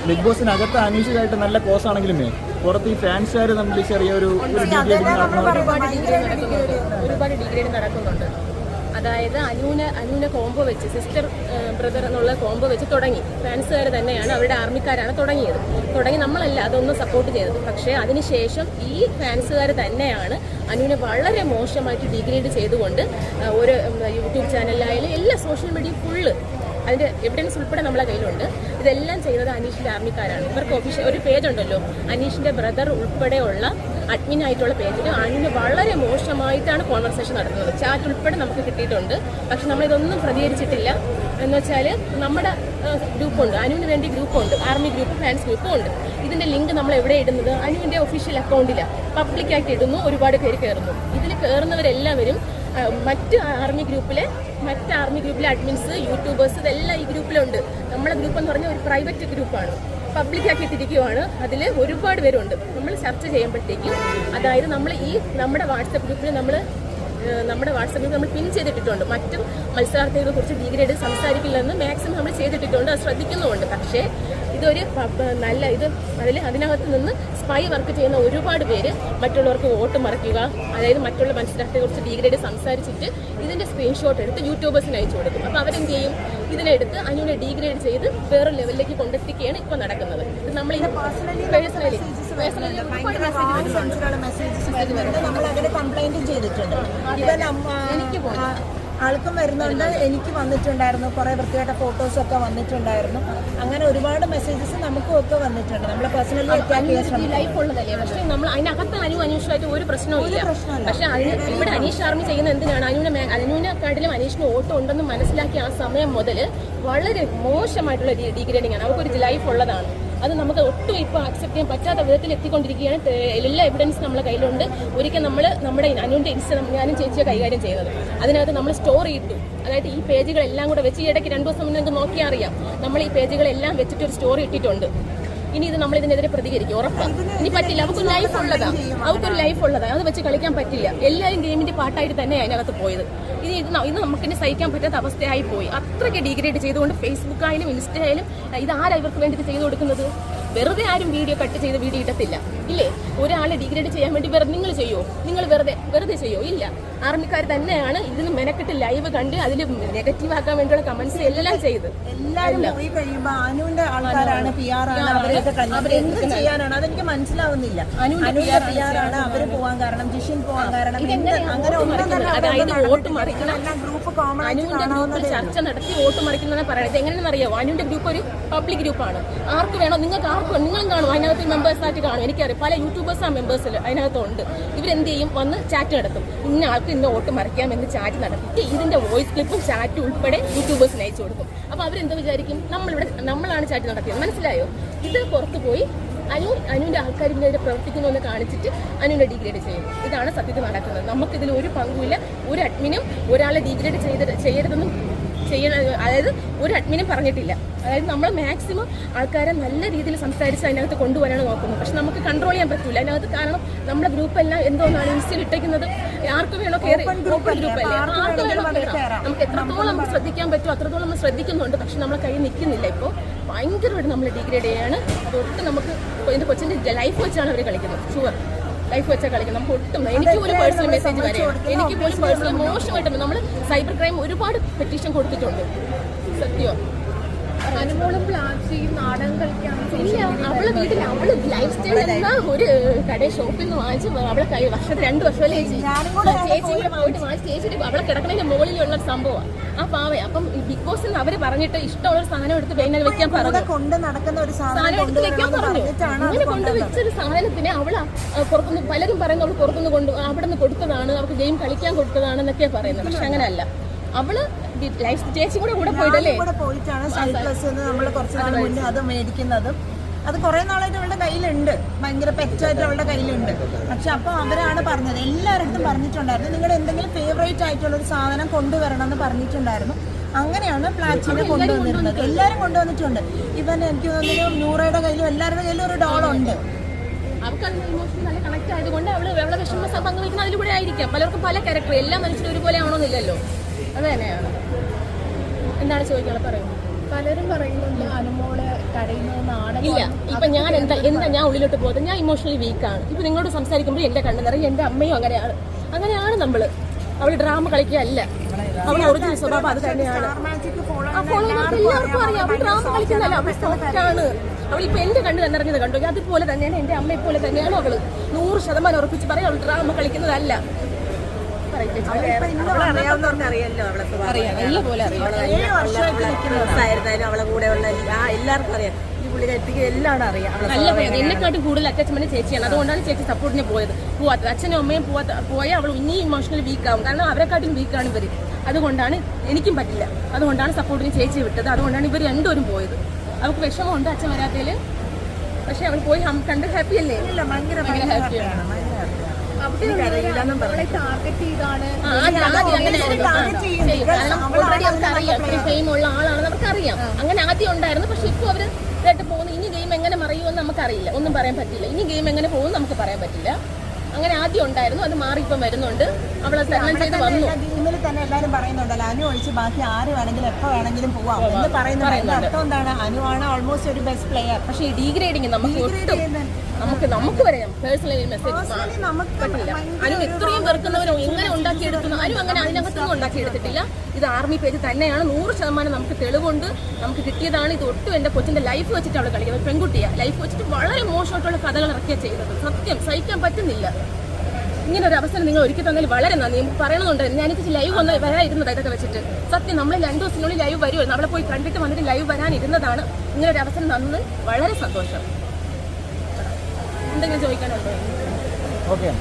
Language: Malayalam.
ബിഗ് ബോസിനകത്ത് അനീഷിതായിട്ട് നല്ല കോസ് ആണെങ്കിലും പുറത്ത് ഈ ഫാൻസുകാർ തമ്മിൽ ചെറിയൊരു ഒരുപാട് ഡിഗ്രേഡ് നടക്കുന്നുണ്ട്. അതായത് അനുവിനെ കോംബോ വെച്ച് സിസ്റ്റർ ബ്രദർ എന്നുള്ള കോംബോ വെച്ച് തുടങ്ങി. ഫാൻസുകാർ തന്നെയാണ്, അവരുടെ ആർമിക്കാരാണ് തുടങ്ങി നമ്മളല്ല അതൊന്നും സപ്പോർട്ട് ചെയ്തത്. പക്ഷേ അതിനുശേഷം ഈ ഫാൻസുകാർ തന്നെയാണ് അനുവിനെ വളരെ മോശമായിട്ട് ഡിഗ്രേഡ് ചെയ്തുകൊണ്ട് ഒരു യൂട്യൂബ് ചാനലിലായാലും എല്ലാ സോഷ്യൽ മീഡിയ ഫുള്ള് അതിൻ്റെ എവിഡൻസ് ഉൾപ്പെടെ നമ്മളെ കയ്യിലുണ്ട്. ഇതെല്ലാം ചെയ്യുന്നത് അനീഷിൻ്റെ ആർമിക്കാരാണ്. ഇവർക്ക് ഒഫീഷ്യൽ ഒരു പേജ് ഉണ്ടല്ലോ, അനീഷിൻ്റെ ബ്രദർ ഉൾപ്പെടെയുള്ള അഡ്മിൻ ആയിട്ടുള്ള പേജിൽ അനുവിന് വളരെ മോശമായിട്ടാണ് കോൺവെർസേഷൻ നടത്തുന്നത്. ചാറ്റ് ഉൾപ്പെടെ നമുക്ക് കിട്ടിയിട്ടുണ്ട്. പക്ഷെ നമ്മളിതൊന്നും പ്രതികരിച്ചിട്ടില്ല. എന്ന് വെച്ചാൽ നമ്മുടെ ഗ്രൂപ്പുണ്ട്, അനുവിന് വേണ്ടി ഗ്രൂപ്പുണ്ട്, ആർമി ഗ്രൂപ്പ്, ഫാൻസ് ഗ്രൂപ്പും ഉണ്ട്. ഇതിൻ്റെ ലിങ്ക് നമ്മൾ എവിടെ ഇടുന്നത്? അനുവിൻ്റെ ഒഫീഷ്യൽ അക്കൗണ്ടിലാണ് പബ്ലിക്കായിട്ട് ഇടുന്നു. ഒരുപാട് പേര് കയറുന്നു. ഇതിൽ കയറുന്നവരെല്ലാവരും മറ്റ് ആർമി ഗ്രൂപ്പിലെ അഡ്മിൻസ്, യൂട്യൂബേഴ്സ് ഇതെല്ലാം ഈ ഗ്രൂപ്പിലുണ്ട്. നമ്മളെ ഗ്രൂപ്പ് എന്ന് പറഞ്ഞാൽ ഒരു പ്രൈവറ്റ് ഗ്രൂപ്പാണ്, പബ്ലിക്കാക്കി ഇട്ടിരിക്കുകയാണ്. അതിൽ ഒരുപാട് പേരുണ്ട്. നമ്മൾ ചർച്ച ചെയ്യുമ്പോഴത്തേക്കും, അതായത് നമ്മുടെ വാട്സപ്പ് ഗ്രൂപ്പിൽ നമ്മൾ പിൻ ചെയ്തിട്ടിട്ടുണ്ട്. മറ്റും മത്സരാർത്ഥികളെ കുറിച്ച് ഡിഗ്രേഡ് സംസാരിക്കില്ലെന്ന് മാക്സിമം നമ്മൾ ചെയ്തിട്ടിട്ടുണ്ട്, അത് ശ്രദ്ധിക്കുന്നുമുണ്ട്. പക്ഷേ ഇതൊരു അതിനകത്ത് നിന്ന് സ്പൈ വർക്ക് ചെയ്യുന്ന ഒരുപാട് പേര് മറ്റുള്ളവർക്ക് വോട്ട് മറിക്കുക, അതായത് മറ്റുള്ള മത്സരാർത്ഥികളെ കുറിച്ച് ഡിഗ്രേഡ് സംസാരിച്ചിട്ട് ഇതിൻ്റെ സ്ക്രീൻഷോട്ട് എടുത്ത് യൂട്യൂബേഴ്സിന് അയച്ചു കൊടുക്കും. അപ്പോൾ അവരെന്ത് ചെയ്യും? ഇതിനെടുത്ത് അനുവിനെ ഡിഗ്രേഡ് ചെയ്ത് വേറെ ലെവലിലേക്ക് കൊണ്ടെത്തിക്കുകയാണ് ഇപ്പോൾ നടക്കുന്നത്. ഇത് നമ്മൾ പേഴ്സണലി എനിക്ക് ആൾക്കും വരുന്നുണ്ട്, എനിക്ക് വന്നിട്ടുണ്ടായിരുന്നു. കുറേ വൃത്തിയായിട്ട ഫോട്ടോസൊക്കെ വന്നിട്ടുണ്ടായിരുന്നു. അങ്ങനെ ഒരുപാട് മെസ്സേജസ് നമുക്കും ഒക്കെ വന്നിട്ടുണ്ട്. നമ്മളെ പേഴ്സണലി ലൈഫ് ഉള്ളതല്ലേ. പക്ഷേ നമ്മൾ അതിനകത്ത് അനീഷുമായിട്ട് ഒരു പ്രശ്നവും ഇല്ല. പക്ഷെ ഇവിടെ അനീഷ് ആർമി ചെയ്യുന്ന എന്തിനാണ്? അനുവിനെക്കാട്ടിലും അനീഷിന് ഓട്ടം ഉണ്ടെന്ന് മനസ്സിലാക്കിയ ആ സമയം മുതൽ വളരെ മോശമായിട്ടുള്ള ഡിഗ്രേഡിംഗ് ആണ്. അവർക്കൊരു ലൈഫ് ഉള്ളതാണ്. അത് നമുക്ക് ഒട്ടും ഇപ്പോൾ അക്സെപ്റ്റ് ചെയ്യാൻ പറ്റാത്ത വിധത്തിൽ എത്തിക്കൊണ്ടിരിക്കുകയാണ്. എല്ലാ എവിഡൻസും നമ്മളെ കയ്യിലുണ്ട്. ഒരിക്കൽ നമ്മുടെ അനുവിൻ്റെ ഞാനും ചേച്ചിയെ കൈകാര്യം ചെയ്യുന്നത്, അതിനകത്ത് നമ്മൾ സ്റ്റോറി ഇട്ടു. അതായത് ഈ പേജുകളെല്ലാം കൂടെ വെച്ച് ഇടയ്ക്ക് 2 ദിവസം മുന്നേ നിങ്ങൾക്ക് നോക്കിയാൽ അറിയാം, നമ്മൾ ഈ പേജുകളെല്ലാം വെച്ചിട്ട് ഒരു സ്റ്റോറി ഇട്ടിട്ടുണ്ട്. ഇനി ഇത് നമ്മൾ ഇതിനെതിരെ പ്രതികരിക്കും, ഉറപ്പാണ്. ഇനി പറ്റില്ല, അവർക്കൊരു ലൈഫ് ഉള്ളതാണ്, അത് വെച്ച് കളിക്കാൻ പറ്റില്ല. എല്ലാവരും ഗെയിമിന്റെ പാട്ടായിട്ട് തന്നെയാണ് അതിനകത്ത് പോയത്. ഇത് നമുക്കിനി സഹിക്കാൻ പറ്റാത്ത അവസ്ഥയായി പോയി. അത്രയ്ക്ക് ഡിഗ്രേഡ് ചെയ്തുകൊണ്ട് ഫേസ്ബുക്കായാലും ഇൻസ്റ്റയായാലും ഇതാരാ ഇവർക്ക് വേണ്ടി ചെയ്തു കൊടുക്കുന്നത്? വെറുതെ ആരും വീഡിയോ കട്ട് ചെയ്ത് വീഡിയോ ഇടത്തില്ല, ഇല്ലേ? ഒരാളെ ഡിഗ്രേഡ് ചെയ്യാൻ വേണ്ടി നിങ്ങൾ ചെയ്യോ? നിങ്ങൾ വെറുതെ ചെയ്യോ? ഇല്ല. ആർമിക്കാർ തന്നെയാണ് ഇതിന് മെനക്കെട്ട് ലൈവ് കണ്ട് അതിൽ നെഗറ്റീവ് ആക്കാൻ വേണ്ടിയുള്ള കമന്റ്സ് എല്ലാം ചെയ്ത് എല്ലാവരും പോയി കഴിയുമ്പോൾ അനുവിന്റെ ആൾക്കാരാണ്, PR ആണ്, അവരെന്ത് ചെയ്യാനാണ് അതെനിക്ക് മനസ്സിലാവുന്നില്ല. അനുവിന്റെ PR ആണ് അവര് പോവാൻ കാരണം, ജിഷിൻ പോവാൻ കാരണം, അങ്ങനെ അതായത് വോട്ട് മറിക്കണം. അനുവിന്റെ ഗ്രൂപ്പിൽ ചർച്ച നടത്തി വോട്ട് മറിക്കുന്നതാണ് പറയുന്നത്. എങ്ങനെയാണെന്ന് അറിയാമോ? അനുവിന്റെ ഗ്രൂപ്പ് ഒരു പബ്ലിക് ഗ്രൂപ്പാണ്. ആർക്ക് വേണോ, നിങ്ങൾക്ക് ആർക്കും നിങ്ങളും കാണും, അതിനകത്ത് മെമ്പേഴ്സായിട്ട് കാണും. എനിക്കറിയാം, പല യൂട്യൂബേഴ്സ് ആ മെമ്പേഴ്സിൽ അതിനകത്തുണ്ട്. ഇവരെന്ത് ചെയ്യും? വന്ന് ചാറ്റ് നടത്തും. ഇന്ന ആൾക്ക് ഇന്ന വോട്ട് മറിക്കാമെന്ന് ചാറ്റ് നടത്തിയിട്ട് ഇതിന്റെ വോയിസ് ക്ലിപ്പും ചാറ്റ് ഉൾപ്പെടെ യൂട്യൂബേഴ്സിന് അയച്ചു കൊടുക്കും. അപ്പോൾ അവരെന്ത് വിചാരിക്കും? നമ്മളാണ് ചാറ്റ് നടത്തിയത്. മനസ്സിലായോ? ഇത് പുറത്തു പോയി അനുവിന്റെ ആൾക്കാർ ഇതിനെതിരെ പ്രവർത്തിക്കുന്നു എന്ന് കാണിച്ചിട്ട് അനുവിനെ ഡിഗ്രേഡ് ചെയ്യും. ഇതാണ് സത്യത്തിൽ നടക്കുന്നത്. നമുക്കിതിൽ ഒരു പങ്കുമില്ല. ഒരു അഡ്മിനും ഒരാളെ ഡിഗ്രേഡ് ചെയ്യരുതെന്നും അതായത് ഒരു അഡ്മിനും പറഞ്ഞിട്ടില്ല. അതായത് നമ്മൾ മാക്സിമം ആൾക്കാരെ നല്ല രീതിയിൽ സംസാരിച്ച് അതിനകത്ത് കൊണ്ടുവരാനാണ് നോക്കുന്നത്. പക്ഷെ നമുക്ക് കൺട്രോൾ ചെയ്യാൻ പറ്റില്ല അതിനകത്ത്. കാരണം നമ്മുടെ ഗ്രൂപ്പെല്ലാം എന്തോന്നാണ് ഇൻസ്റ്റയിൽ ഇട്ടേക്കുന്നത്. ആർക്ക് വേണോ കയറി, ഓപ്പൺ ഗ്രൂപ്പല്ലേ, ആർക്ക് വേണോ കയറാം. നമുക്ക് എത്രത്തോളം നമുക്ക് ശ്രദ്ധിക്കാൻ പറ്റുമോ അത്രത്തോളം നമ്മൾ ശ്രദ്ധിക്കുന്നുണ്ട്. പക്ഷെ നമ്മളെ കയ്യിൽ നിൽക്കുന്നില്ല. ഇപ്പോൾ ഭയങ്കരമായിട്ട് നമ്മൾ ഡിഗ്രേഡ് ചെയ്യാണ്. അതൊട്ടും നമുക്ക് എൻ്റെ കൊച്ചിൻ്റെ ലൈഫ് വെച്ചാണ് അവർ കളിക്കുന്നത്. ഷുവർ ലൈഫ് വെച്ചാൽ കളിക്കുന്നത്. നമുക്ക് ഒട്ടും എനിക്ക് പോലും പേഴ്സണൽ മെസ്സേജ് വരെയാണ്. എനിക്ക് പോലും പേഴ്സണൽ മോശമായിട്ട് നമ്മൾ സൈബർ ക്രൈം ഒരുപാട് പെറ്റീഷൻ കൊടുത്തിട്ടുണ്ട്. സത്യം. അനുമോളും പ്ലാൻസ് നാടകം കളിക്കാൻ അവളെ വീട്ടിൽ അവള് ലൈഫ് സ്റ്റൈൽ എന്ന ഒരു കടയിൽ ഷോപ്പിൽ നിന്ന് വാങ്ങിച്ച് അവളെ വർഷത്തിൽ 2 വർഷമല്ലേ ചേച്ചിയുടെ പോയിട്ട് വാങ്ങിച്ച് ചേച്ചിയുടെ അവളെ കിടക്കുന്നതിന്റെ മുകളിലുള്ള സംഭവമാണ് ആ പാവ. അപ്പം ബിഗ് ബോസ് അവര് പറഞ്ഞിട്ട് ഇഷ്ടമുള്ള ഒരു സാധനം എടുത്ത് വേഗം വെക്കാൻ പറഞ്ഞു, സാധനം എടുത്ത് വെക്കാൻ പറഞ്ഞു. അങ്ങനെ കൊണ്ടുവച്ചൊരു സാധനത്തിന് അവള് പുറത്തുനിന്ന് പലരും പറയുന്നത് അവൾ പുറത്തുനിന്ന് അവിടെ നിന്ന് കൊടുത്തതാണ്, അവർക്ക് ഗെയിം കളിക്കാൻ കൊടുത്തതാണെന്നൊക്കെയാണ് പറയുന്നത്. പക്ഷെ അങ്ങനെയല്ല. അവള് ലൈഫ് ചേച്ചി കൂടെ പോയിട്ടല്ലേ പോയിട്ടാണ് നമ്മൾ കുറച്ച് നാൾ മുന്നേ അത് മേടിക്കുന്നതും. അത് കുറെ നാളായിട്ട് അവളുടെ കയ്യിലുണ്ട്, ഭയങ്കര പെറ്റായിട്ട് അവളുടെ കയ്യിലുണ്ട്. പക്ഷെ അപ്പൊ അവരാണ് പറഞ്ഞത്, എല്ലാവരുടെ പറഞ്ഞിട്ടുണ്ടായിരുന്നു നിങ്ങൾ എന്തെങ്കിലും ഫേവറേറ്റ് ആയിട്ടുള്ള ഒരു സാധനം കൊണ്ടുവരണം എന്ന് പറഞ്ഞിട്ടുണ്ടായിരുന്നു. അങ്ങനെയാണ് പ്ലാറ്റിനെ കൊണ്ടുവന്നിരുന്നത്. എല്ലാവരും കൊണ്ടുവന്നിട്ടുണ്ട്. ഇവൻ എനിക്ക് തോന്നുന്നു നൂറയുടെ കയ്യിലും എല്ലാവരുടെ കയ്യിലും ഒരു ഡോളുണ്ട്. അവർക്ക് അതിന് ഇമോഷണൽ നല്ല കണക്ട് ആയതുകൊണ്ട് അവളെ വിഷമ പങ്കുവയ്ക്കുന്ന അതിലൂടെ ആയിരിക്കാം. പലർക്കും പല ക്യാരക്ടർ, എല്ലാ മനുഷ്യരും ഒരുപോലെ ആവണമെന്നില്ലല്ലോ. അത് തന്നെയാണ്. എന്താണ് ചോദിക്കാനുള്ളത്? പറയൂ. പലരും പറയുന്നുണ്ട് അനുമോള് കരയുന്നത് നാടകം ഇല്ല. ഇപ്പൊ ഞാൻ എന്താ ഞാൻ ഉള്ളിലോട്ട് പോകുന്നത്, ഞാൻ ഇമോഷണലി വീക്കാണ്. ഇപ്പൊ നിങ്ങളോട് സംസാരിക്കുമ്പോൾ എന്റെ കണ്ണ് നിറയും. എന്റെ അമ്മയും അങ്ങനെയാണ് നമ്മള്. അവള് ഡ്രാമ കളിക്കുകയല്ല, അവളെ ഒറിജിനൽ സ്വഭാവം അത് തന്നെയാണ്. എല്ലാവർക്കും അറിയാം അവൾ ഡ്രാമ കളിക്കുന്നതല്ല, അവൾ സോഫ്റ്റാണ്. അവളിപ്പോ എന്റെ കണ്ണ് കണ്ണിറങ്ങിയത് കണ്ടു, അതുപോലെ തന്നെയാണ് എന്റെ അമ്മയെ പോലെ തന്നെയാണ് അവള്. 100% ഉറപ്പിച്ച് പറയാം അവൾ ഡ്രാമ കളിക്കുന്നതല്ല. അവളെ കൂടെ ഉള്ള എല്ലാവർക്കും അറിയാം. ഈ പുള്ളിക്കാരിക്ക് എല്ലാം അറിയാം. നല്ല എന്നെക്കാട്ടും കൂടുതൽ അറ്റാച്ച്മെന്റ് ചേച്ചിയാണ്. അതുകൊണ്ടാണ് ചേച്ചി സപ്പോർട്ടിന് പോവാത്തത്. അച്ഛനും അമ്മയും പോയാൽ അവൾ ഇനി ഇമോഷണൽ വീക്കാവും. കാരണം അവരെക്കാട്ടും വീക്കാണ് ഇവർ. അതുകൊണ്ടാണ് എനിക്കും പറ്റില്ല. അതുകൊണ്ടാണ് സപ്പോർട്ടിന് ചേച്ചി വിട്ടത്. അതുകൊണ്ടാണ് ഇവർ രണ്ടുപേരും പോയത്. അവർക്ക് വിഷമമുണ്ട് അച്ഛൻ വരാത്തതിൽ. പക്ഷെ അവൾ പോയി കണ്ട് ഹാപ്പി അല്ലേ? ഭയങ്കര ഹാപ്പിയാണ്. ടാർഗറ്റ് ചെയ്താണ് ഫെയിമുള്ള ആളാണ് നമുക്കറിയാം. അങ്ങനെ ആദ്യം ഉണ്ടായിരുന്നു. പക്ഷെ ഇപ്പൊ അവര് ഇതായിട്ട് പോകുന്നു. ഇനി ഗെയിം എങ്ങനെ മറിയുമെന്ന് നമുക്കറിയില്ല. ഒന്നും പറയാൻ പറ്റില്ല. ഇനി ഗെയിം എങ്ങനെ പോകും നമുക്ക് പറയാൻ പറ്റില്ല. അങ്ങനെ ആദ്യം ഉണ്ടായിരുന്നു, അത് മാറി ഇപ്പം വരുന്നുണ്ട്. അവളെ തരണം ചെയ്ത് വന്നു. ഗെയിമിൽ തന്നെ എല്ലാവരും പറയുന്നുണ്ടല്ലോ, അനു ഒഴിച്ച് ബാക്കി ആര് വേണമെങ്കിലും എപ്പോ വേണമെങ്കിലും പോവാം എന്ന് പറയുന്നുണ്ട്. അർത്ഥം എന്താണ്? അനുവാണ് ഓൾമോസ്റ്റ് ഒരു ബെസ്റ്റ് പ്ലെയർ. പക്ഷെ ഈ ഡീഗ്രേഡിങ് നമുക്ക് നമുക്ക് പറയാം. പേഴ്സണലി മെസ്സേജ് പറ്റില്ല. അനു ഇത്രയും വെറുക്കുന്നവരും എങ്ങനെ ഉണ്ടാക്കിയെടുക്കുന്നു? അനു അങ്ങനെ അതിനകത്തൊന്നും ഉണ്ടാക്കിയെടുത്തിട്ടില്ല. ഇത് ആർമി പേജ് തന്നെയാണ്. 100% നമുക്ക് തെളിവുണ്ട്. നമുക്ക് കിട്ടിയതാണ്. ഇത് ഒട്ടും എന്റെ കൊച്ചിന്റെ ലൈഫ് വെച്ചിട്ട് അവൾ കളിക്കുന്നത്. പെൺകുട്ടിയാണ്. ലൈഫ് വെച്ചിട്ട് വളരെ മോശമായിട്ടുള്ള കഥകൾ ഇറക്കിയാണ് ചെയ്തത്. സത്യം സഹിക്കാൻ പറ്റുന്നില്ല. ഇങ്ങനെ ഒരു അവസരം നിങ്ങൾ ഒരുക്കി തന്നതിൽ വളരെ നന്ദി. പറയണമെന്നുണ്ട്, ഞാനിത് ലൈവ് വന്ന് വരാനിരുന്നത് ഇതൊക്കെ വെച്ചിട്ട്. സത്യം നമ്മൾ 2 ദിവസത്തിനുള്ളിൽ ലൈവ് വരുമായിരുന്നു. അവിടെ പോയി കണ്ടിട്ട് വന്നിട്ട് ലൈവ് വരാനിരുന്നതാണ്. ഇങ്ങനെ ഒരു അവസരം തന്നത് വളരെ സന്തോഷം. എന്തെങ്കിലും ചോദിക്കാനുണ്ടോ? ഓക്കെ.